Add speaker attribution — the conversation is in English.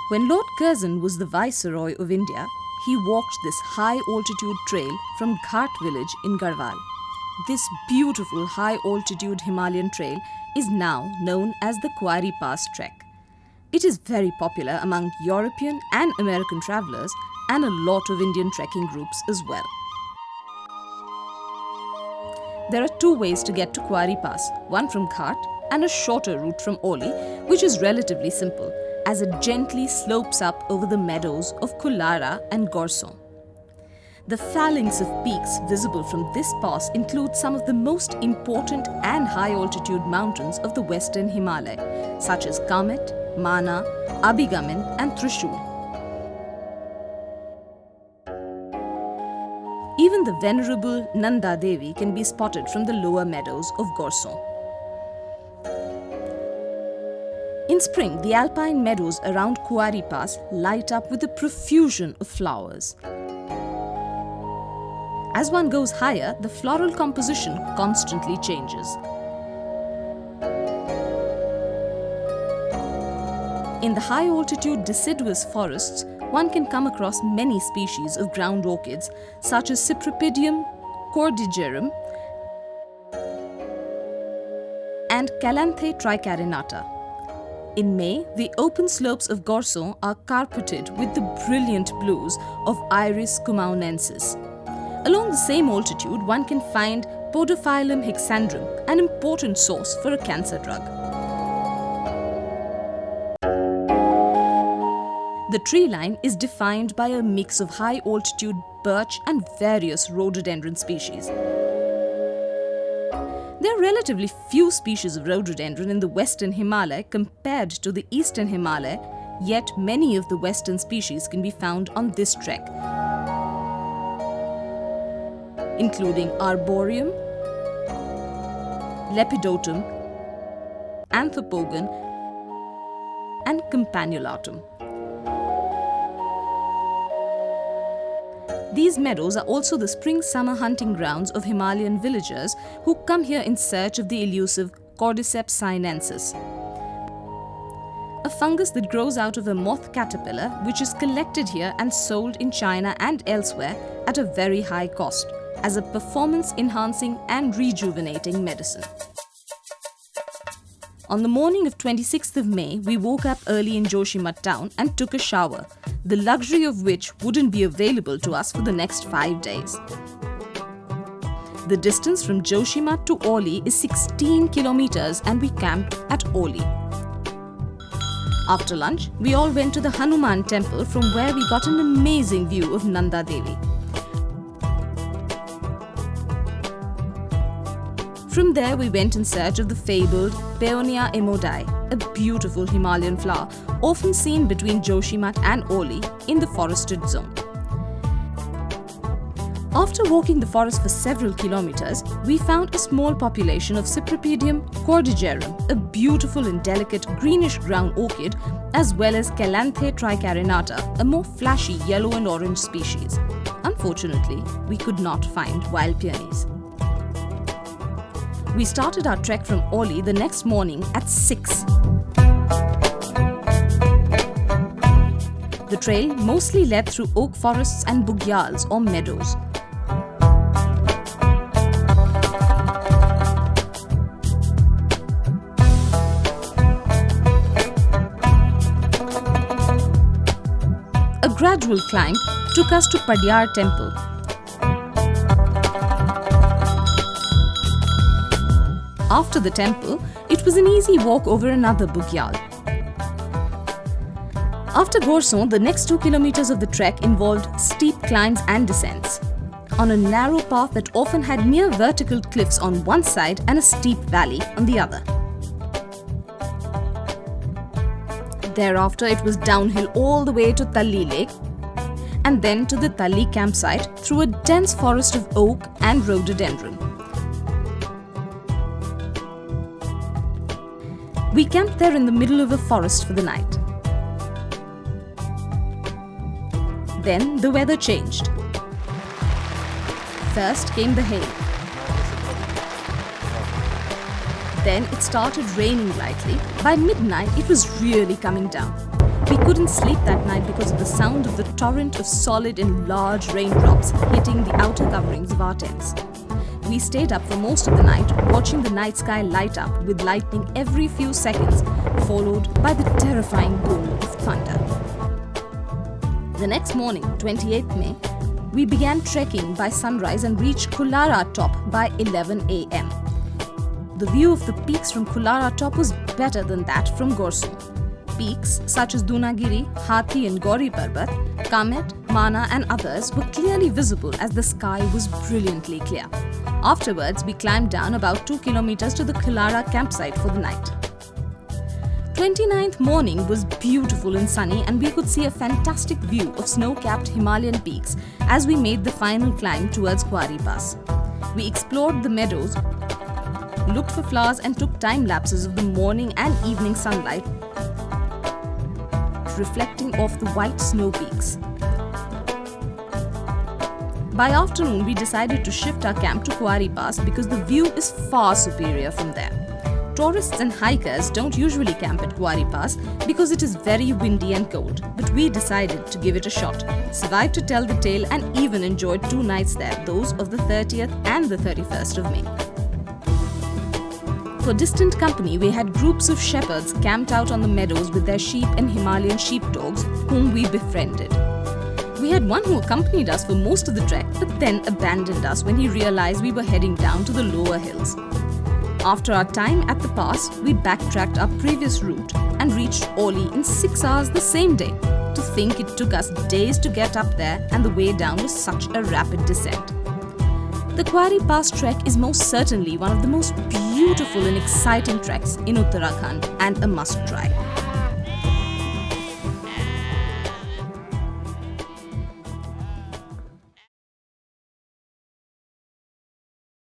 Speaker 1: When Lord Curzon was the Viceroy of India, he walked this high-altitude trail from Ghat village in Garhwal. This beautiful high-altitude Himalayan trail is now known as the Kuari Pass trek. It is very popular among European and American travellers and a lot of Indian trekking groups as well. There are two ways to get to Kuari Pass, one from Ghat and a shorter route from Oli, which is relatively simple as it gently slopes up over the meadows of Kulara and Gorson. The phalanx of peaks visible from this pass include some of the most important and high-altitude mountains of the Western Himalaya, such as Kamet, Mana, Abhigamin and Trishul. Even the venerable Nanda Devi can be spotted from the lower meadows of Gorson. In spring, the alpine meadows around Kuari Pass light up with a profusion of flowers. As one goes higher, the floral composition constantly changes. In the high-altitude deciduous forests, one can come across many species of ground orchids such as Cypripedium, cordigerum and Calanthe tricarinata. In May, the open slopes of Gorson are carpeted with the brilliant blues of Iris kemaonanensis. Along the same altitude, one can find Podophyllum hexandrum, an important source for a cancer drug. The tree line is defined by a mix of high-altitude birch and various rhododendron species. There are relatively few species of rhododendron in the Western Himalaya compared to the Eastern Himalaya, yet many of the western species can be found on this trek, including arboreum, lepidotum, anthopogon and campanulatum. These meadows are also the spring-summer hunting grounds of Himalayan villagers who come here in search of the elusive Cordyceps sinensis, a fungus that grows out of a moth caterpillar which is collected here and sold in China and elsewhere at a very high cost as a performance-enhancing and rejuvenating medicine. On the morning of 26th of May, we woke up early in Joshimath town and took a shower, the luxury of which wouldn't be available to us for the next 5 days. The distance from Joshimath to Oli is 16 kilometers and we camped at Oli. After lunch, we all went to the Hanuman temple from where we got an amazing view of Nanda Devi. From there, we went in search of the fabled Paeonia emodii, a beautiful Himalayan flower often seen between Joshimath and Oli in the forested zone. After walking the forest for several kilometers, we found a small population of Cypripedium cordigerum, a beautiful and delicate greenish-brown orchid, as well as Calanthe tricarinata, a more flashy yellow and orange species. Unfortunately, we could not find wild peonies. We started our trek from Oli the next morning at 6. The trail mostly led through oak forests and bugyals or meadows. A gradual climb took us to Padyar temple. After the temple, it was an easy walk over another bugyal. After Gorson, the next 2 kilometers of the trek involved steep climbs and descents, on a narrow path that often had near vertical cliffs on one side and a steep valley on the other. Thereafter, it was downhill all the way to Talli Lake and then to the Talli campsite through a dense forest of oak and rhododendron. We camped there in the middle of a forest for the night. Then the weather changed. First came the hail. Then it started raining lightly. By midnight, it was really coming down. We couldn't sleep that night because of the sound of the torrent of solid and large raindrops hitting the outer coverings of our tents. We stayed up for most of the night, watching the night sky light up with lightning every few seconds, followed by the terrifying boom of thunder. The next morning, 28th May, we began trekking by sunrise and reached Kulara top by 11 am. The view of the peaks from Kulara top was better than that from Gorson. Peaks such as Dunagiri, Hathi and Gauri Parbat, Kamet, Mana and others were clearly visible as the sky was brilliantly clear. Afterwards, we climbed down about 2 kilometers to the Kulara campsite for the night. 29th morning was beautiful and sunny, and we could see a fantastic view of snow-capped Himalayan peaks as we made the final climb towards Kuari Pass. We explored the meadows, looked for flowers and took time lapses of the morning and evening sunlight reflecting off the white snow peaks. By afternoon, we decided to shift our camp to Kuari Pass because the view is far superior from there. Tourists and hikers don't usually camp at Kuari Pass because it is very windy and cold, but we decided to give it a shot, survived to tell the tale and even enjoyed 2 nights there, those of the 30th and the 31st of May. For distant company, we had groups of shepherds camped out on the meadows with their sheep and Himalayan sheepdogs, whom we befriended. We had one who accompanied us for most of the trek, but then abandoned us when he realized we were heading down to the lower hills. After our time at the pass, we backtracked our previous route and reached Oli in 6 hours the same day. To think it took us days to get up there, and the way down was such a rapid descent. The Kuari Pass trek is most certainly one of the most beautiful and exciting treks in Uttarakhand and a must try.